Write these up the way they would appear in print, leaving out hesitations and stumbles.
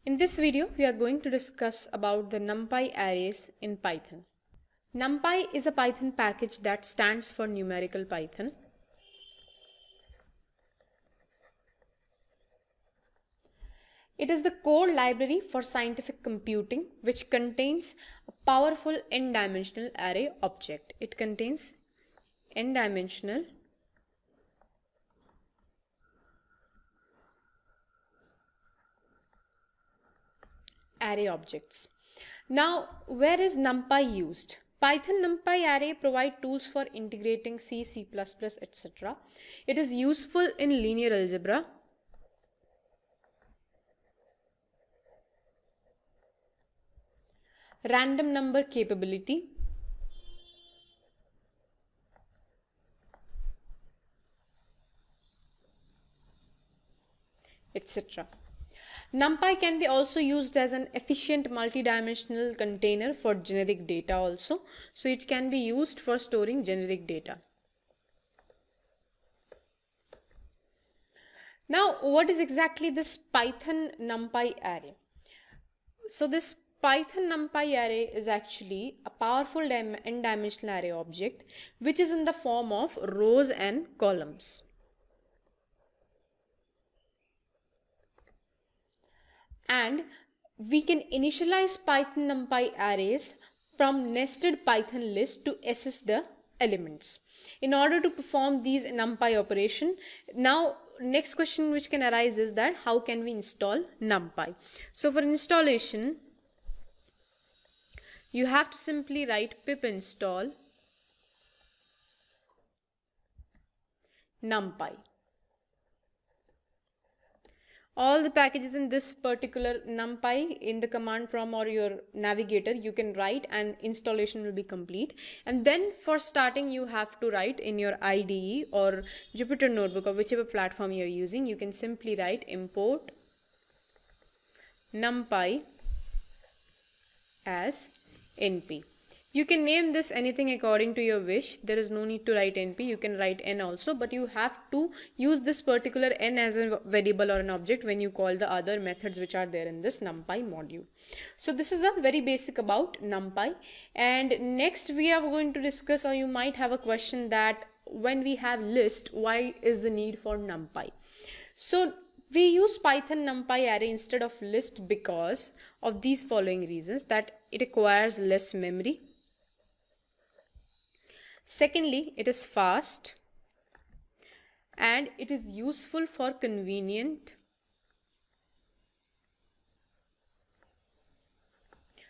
In this video, we are going to discuss about the NumPy arrays in Python. NumPy is a Python package that stands for Numerical Python. It is the core library for scientific computing, which contains a powerful n-dimensional array object. It contains n-dimensional array objects. Now, where is NumPy used? Python NumPy array provide tools for integrating C, C++, etc. It is useful in linear algebra, random number capability, etc. NumPy can be also used as an efficient multi-dimensional container for generic data also. So it can be used for storing generic data. Now, what is exactly this Python NumPy array? So this Python NumPy array is actually a powerful n-dimensional array object which is in the form of rows and columns. And we can initialize Python NumPy arrays from nested Python list to access the elements. In order to perform these NumPy operation, now next question which can arise is that how can we install NumPy? So for installation, you have to simply write pip install NumPy. All the packages in this particular NumPy in the command prompt or your navigator you can write and installation will be complete. And then for starting you have to write in your IDE or Jupyter Notebook or whichever platform you are using, you can simply write import NumPy as NP. You can name this anything according to your wish. There is no need to write NP. You can write N also, but you have to use this particular N as a variable or an object when you call the other methods which are there in this NumPy module. So this is a very basic about NumPy. And next we are going to discuss, or you might have a question that when we have list, why is the need for NumPy? So we use Python NumPy array instead of list because of these following reasons: that it requires less memory. Secondly, it is fast, and it is useful for convenient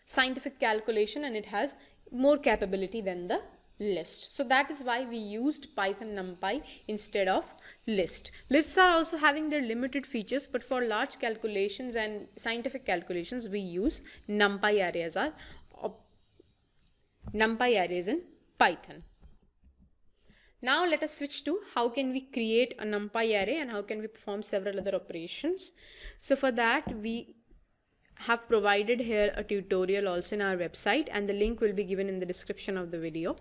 scientific calculation, and it has more capability than the list. So that is why we used Python NumPy instead of list. Lists are also having their limited features, but for large calculations and scientific calculations we use NumPy arrays in Python. Now let us switch to how can we create a NumPy array and how can we perform several other operations. So for that we have provided here a tutorial also in our website, and the link will be given in the description of the video.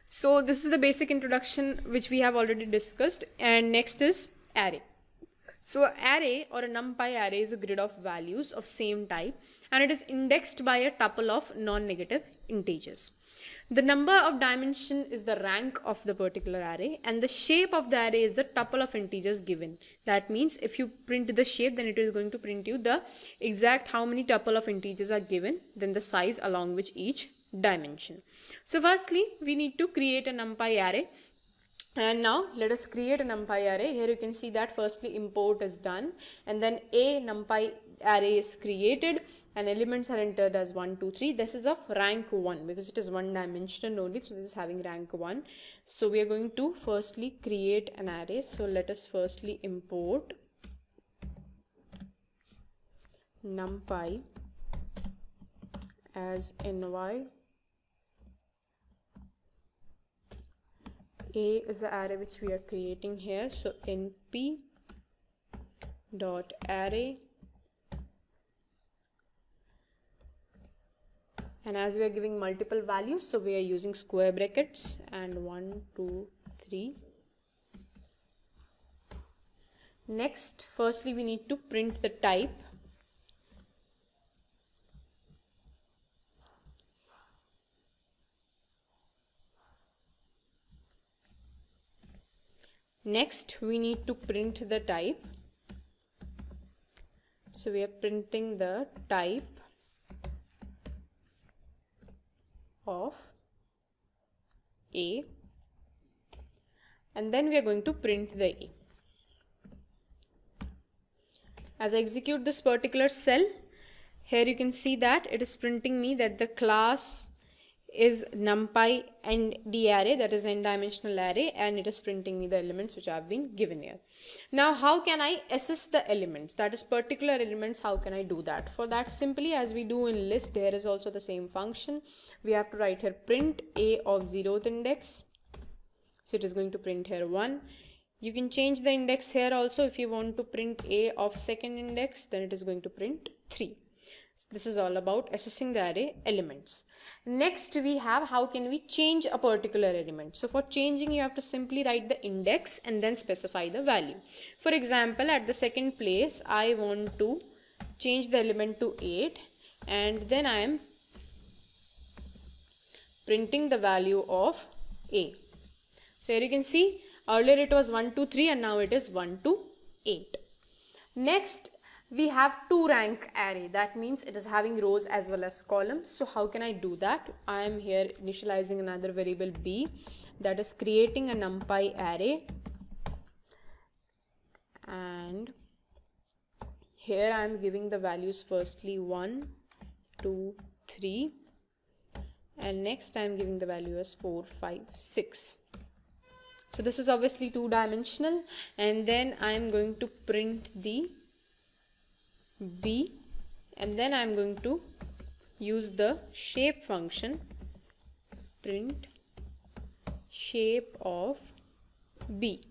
So this is the basic introduction which we have already discussed, and next is array. So array or a NumPy array is a grid of values of same type, and it is indexed by a tuple of non-negative integers. The number of dimension is the rank of the particular array, and the shape of the array is the tuple of integers given. That means if you print the shape, then it is going to print you the exact how many tuple of integers are given, then the size along with each dimension. So firstly, we need to create a NumPy array. And now let us create a NumPy array. Here you can see that firstly import is done, and then a NumPy array is created and elements are entered as 1, 2, 3. This is of rank 1 because it is one dimensional only, so this is having rank 1. So we are going to firstly create an array. So let us firstly import NumPy as ny. A is the array which we are creating here, so np dot array, and as we are giving multiple values, so we are using square brackets and 1, 2, 3. Next, firstly we need to print the type Next we need to print the type. So we are printing the type of A, and then we are going to print the A. As I execute this particular cell, here you can see that it is printing me that the class is NumPy and the array, that is n-dimensional array, and it is printing me the elements which have been given here. Now how can I assess the elements, that is particular elements, how can I do that? For that, simply as we do in list, there is also the same function. We have to write here print A of 0th index. So it is going to print here 1. You can change the index here also. If you want to print A of 2nd index, then it is going to print 3. This is all about assessing the array elements. Next we have how can we change a particular element. So for changing, you have to simply write the index and then specify the value. For example, at the 2nd place, I want to change the element to 8, and then I am printing the value of A. So here you can see earlier it was 1 to 3 and now it is 1 to 8. Next we have 2 rank array, that means it is having rows as well as columns. So how can I do that? I am here initializing another variable b, that is creating a NumPy array, and here I am giving the values firstly 1, 2, 3, and next I am giving the value as 4, 5, 6. So this is obviously 2-dimensional, and then I am going to print the b, and then I am going to use the shape function, print shape of b.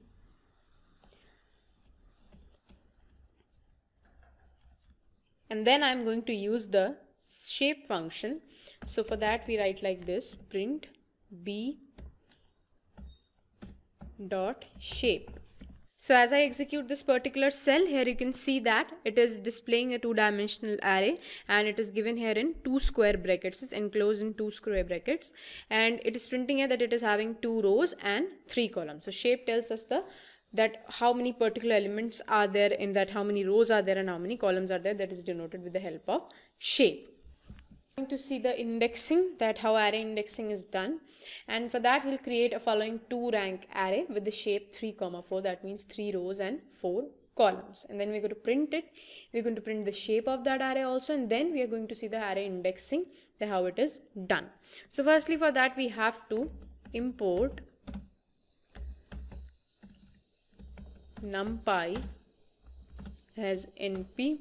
And then I am going to use the shape function. So for that we write like this, print b dot shape. So as I execute this particular cell, here you can see that it is displaying a 2-dimensional array, and it is given here in 2 square brackets. It's enclosed in 2 square brackets, and it is printing here that it is having 2 rows and 3 columns. So shape tells us that how many particular elements are there in that, how many rows are there and how many columns are there. That is denoted with the help of shape. Going to see the indexing, that how array indexing is done, and for that we'll create a following 2 rank array with the shape 3, 4, that means 3 rows and 4 columns, and then we're going to print it. We're going to print the shape of that array also, and then we are going to see the array indexing, that how it is done. So firstly for that we have to import NumPy as np.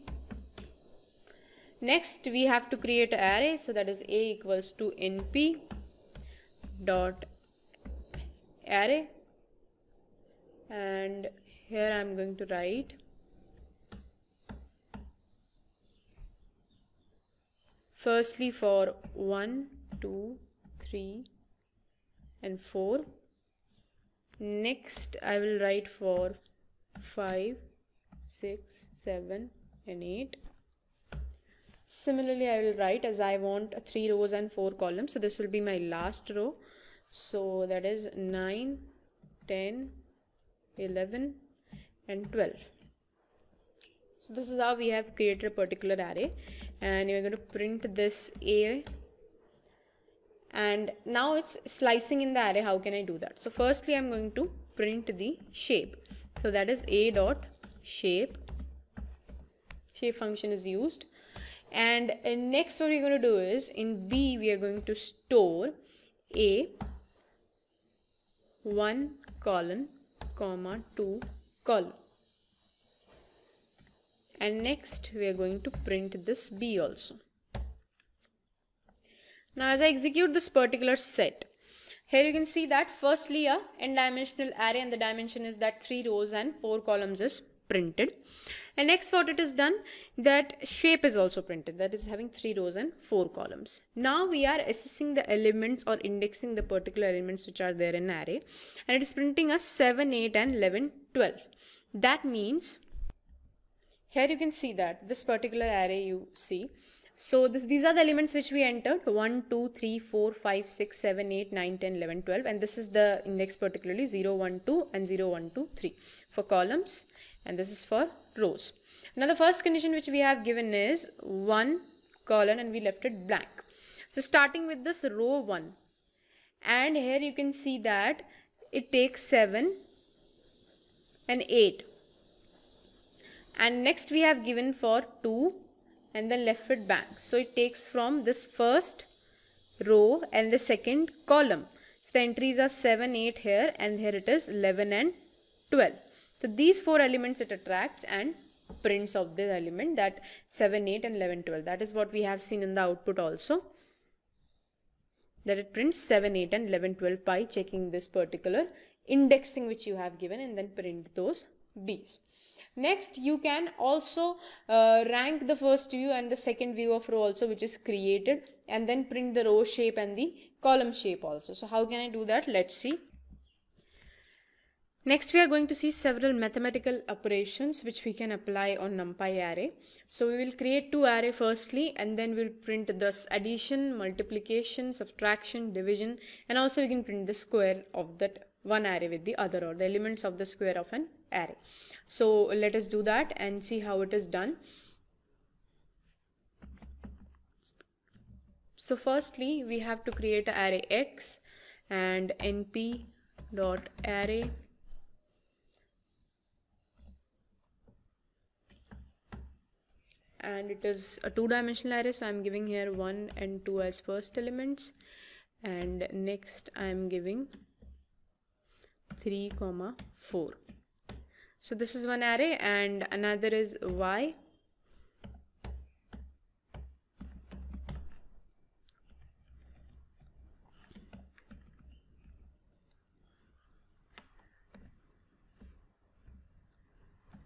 Next we have to create an array, so that is a equals to np dot array, and here I am going to write firstly for 1, 2, 3 and 4. Next I will write for 5, 6, 7 and 8. Similarly, I will write, as I want 3 rows and 4 columns, so this will be my last row. So that is 9, 10, 11 and 12. So this is how we have created a particular array, and we are going to print this A, and now it's slicing in the array. How can I do that? So firstly I am going to print the shape, so that is a dot shape. Shape function is used. And next what we're going to do is, in B we are going to store A 1 colon comma 2 colon, and next we are going to print this B also. Now as I execute this particular set, here you can see that firstly a n-dimensional array, and the dimension is that 3 rows and 4 columns is printed. And next what it is done, that shape is also printed, that is having 3 rows and 4 columns. Now we are assessing the elements or indexing the particular elements which are there in array, and it is printing us 7, 8 and 11, 12. That means here you can see that this particular array, you see So these are the elements which we entered: 1, 2, 3, 4, 5, 6, 7, 8, 9, 10, 11, 12, and this is the index particularly 0, 1, 2 and 0, 1, 2, 3 for columns, and this is for rows. Now the first condition which we have given is 1 colon and we left it blank. So starting with this row 1, and here you can see that it takes 7 and 8, and next we have given for 2 and then left it blank. So it takes from this first row and the second column. So the entries are 7, 8 here, and here it is 11 and 12. So these 4 elements it attracts and prints of this element, that 7, 8 and 11, 12. That is what we have seen in the output also, that it prints 7, 8 and 11, 12 by checking this particular indexing which you have given, and then print those B's. Next, you can also rank the first view and the second view of row also, which is created, and then print the row shape and the column shape also. So how can I do that? Let's see. Next, we are going to see several mathematical operations which we can apply on NumPy array. So we will create 2 array firstly, and then we'll print this addition, multiplication, subtraction, division, and also we can print the square of that one array with the other, or the elements of the square of an array. So let us do that and see how it is done. So firstly, we have to create an array X and np.array and it is a 2-dimensional array, so I'm giving here 1 and 2 as first elements, and next I'm giving 3, 4. So this is one array, and another is Y,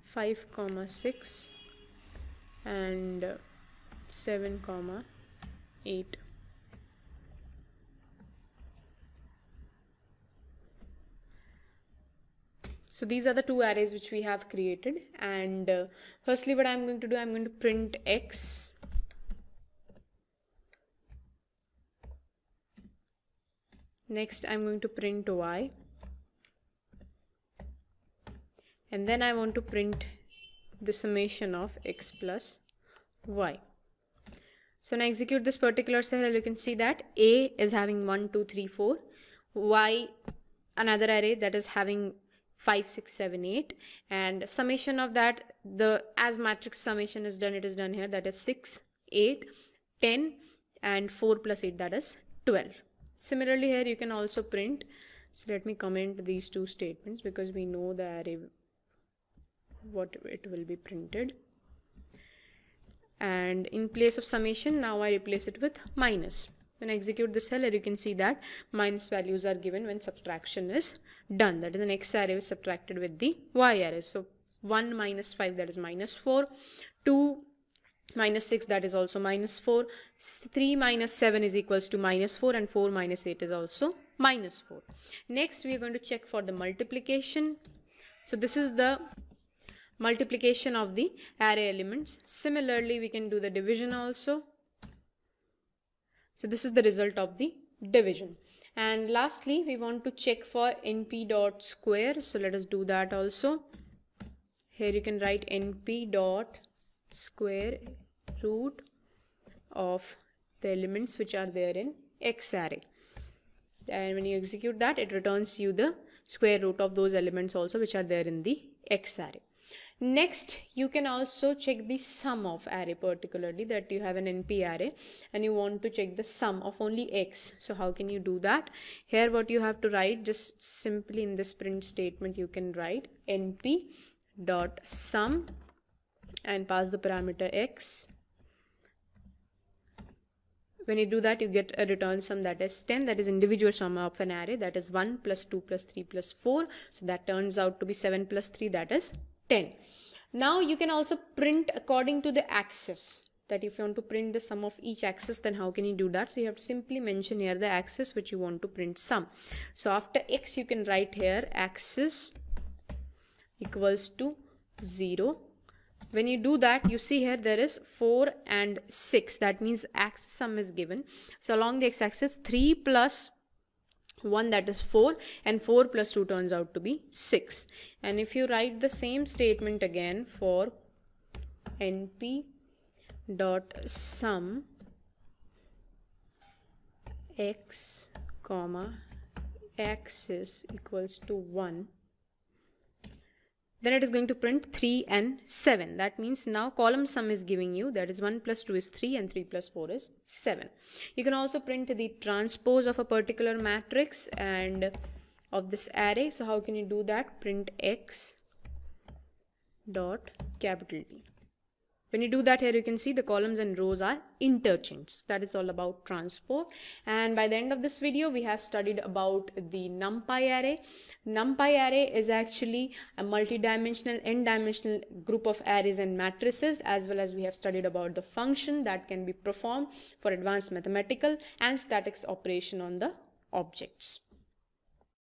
(5, 6) and 7, 8. So these are the 2 arrays which we have created, and firstly what I'm going to do, I'm going to print X, next I'm going to print Y, and then I want to print the summation of X plus Y. So now execute this particular cell, you can see that A is having 1, 2, 3, 4, Y another array that is having 5, 6, 7, 8, and summation of that, the as matrix summation is done, it is done here, that is 6, 8, 10 and 4 plus 8, that is 12. Similarly here you can also print, so let me comment these 2 statements because we know the array what it will be printed, and in place of summation now I replace it with minus. When I execute this cell, you can see that minus values are given when subtraction is done, that is the next array is subtracted with the Y array. So 1 minus 5, that is minus 4, 2 minus 6, that is also minus 4, 3 minus 7 is equals to minus 4, and 4 minus 8 is also minus 4. Next we are going to check for the multiplication. So this is the multiplication of the array elements. Similarly we can do the division also. So this is the result of the division. And lastly we want to check for np.square, so let us do that also. Here you can write np.square root of the elements which are there in X array, and when you execute that, it returns you the square root of those elements also which are there in the X array. Next you can also check the sum of array, particularly that you have an NP array and you want to check the sum of only X. So how can you do that? Here what you have to write, just simply in this print statement you can write np dot sum and pass the parameter X. When you do that, you get a return sum that is 10, that is individual sum of an array, that is 1 plus 2 plus 3 plus 4, so that turns out to be 7 plus 3, that is 10. Now you can also print according to the axis, that if you want to print the sum of each axis, then how can you do that? So you have to simply mention here the axis which you want to print sum. So after X you can write here axis equals to 0, When you do that, you see here there is 4 and 6. That means axis sum is given. So along the x-axis, 3 plus 1, that is 4, and 4 plus 2 turns out to be 6. And if you write the same statement again for np dot sum x comma axis equals to 1, then it is going to print 3 and 7. That means now column sum is giving you, that is 1 plus 2 is 3 and 3 plus 4 is 7. You can also print the transpose of a particular matrix and of this array. So how can you do that? Print x dot capital T. When you do that, here you can see the columns and rows are interchanged. That is all about transpose. And by the end of this video, we have studied about the NumPy array. NumPy array is actually a multi-dimensional, n-dimensional group of arrays and matrices, as well as we have studied about the function that can be performed for advanced mathematical and statics operation on the objects.